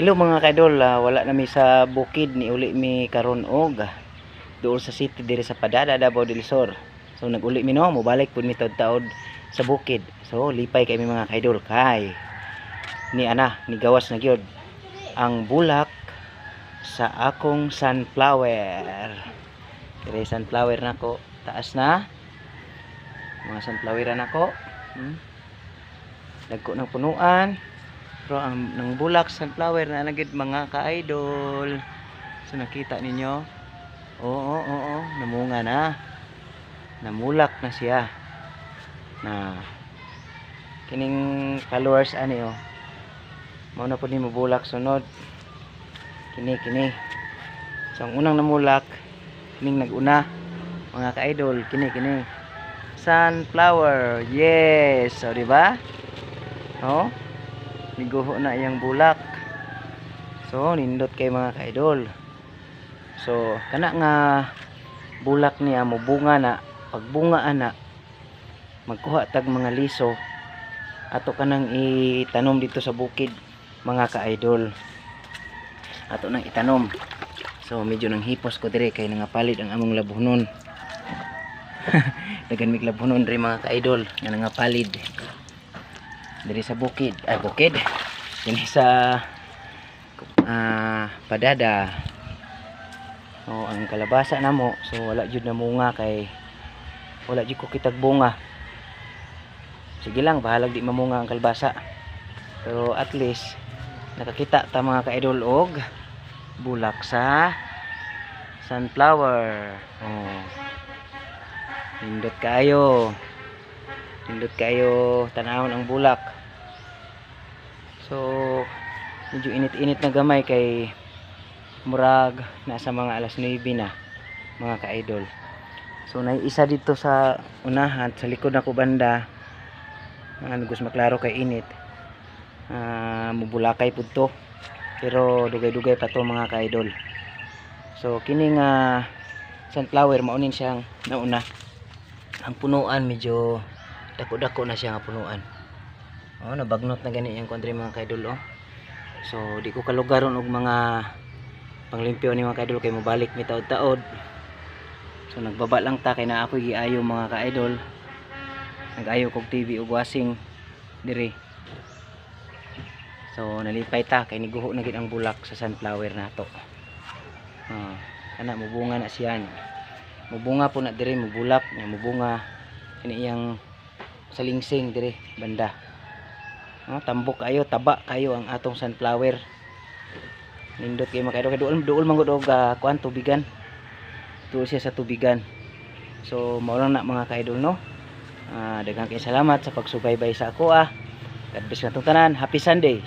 Hello mga kaidol, wala na mi sa bukid ni uli mi karon og dool sa city diri sa Padada, Davao del Sur. So naguli mi no, mobalik pud mi taud-taud sa bukid. So lipay kay mi mga kaidol kay ni gawas na gyud ang bulak sa akong sunflower. Kaya sunflower nako, taas na. Mga sunflower nako. Dagko ng punuan. Pero ang nang bulak sunflower na nagid mga ka-idol. So nakita ninyo? Oo, namunga na. Namulak na siya. Na kining followers ani oh. Mao na pud ni mabulak sunod. Kini. So ang unang namulak, kining naguna mga ka-idol, kini. Sunflower. Yes, so di ba? Oh. Niguho na iyang bulak. So nindot kay mga kaidol. So kana nga bulak niya mobunga na, pagbunga ana magkuha tag mga liso ato kanang itanom dito sa bukid mga kaidol. Ato nang itanom. So medyo nang hipos ko dire kay nangapalit ang among labuhnon. Dagan mig labuhnon diri mga kaidol nga nangapalid dari sa bukid, ini sa Padada. So ang kalabasa namo, so wala jud na munga kay wala jud ko kitag bunga. Sige lang, bahalag di mamunga ang kalabasa, pero at least nakakita ta mga ka-idol og bulak sa sunflower. Nindot kayo tanawon ang bulak. So medyo init-init na gamay kay murag nasa mga alas 9 na mga ka-idol. So naiisa dito sa unahan sa likod nako banda gusto maklaro kay init. Mubulakay pud to pero dugay-dugay pa to mga ka-idol. So kining sunflower maunin siyang nauna. Ang punuan medyo dako-dako na siya nga punuan. Nabagnot na gani yung country mga kaidol. So di ko kalugaron og mga panglimpyo ni mga kaidol kay mobalik mi taod-taod. So nagbaba lang ta kay na ako giayo mga kaidol. Nagayo kog TV ug washing diri. So nalipay ta kay niguho na gid ang bulak sa sunflower nato. Kana mubunga na siya. Mubunga po na diri, mubulak, mubunga kini iyang salingsing dire banda. Tambok kayo, taba kayo ang atong sunflower. Nindot kayo mga kaidol, duol manggod og kuan tubigan. Tuol siya sa tubigan. So mao lang na mga kaidol no. Daghang kay salamat sa pagsubaybay sa ako. God bless natong tanan. Happy Sunday.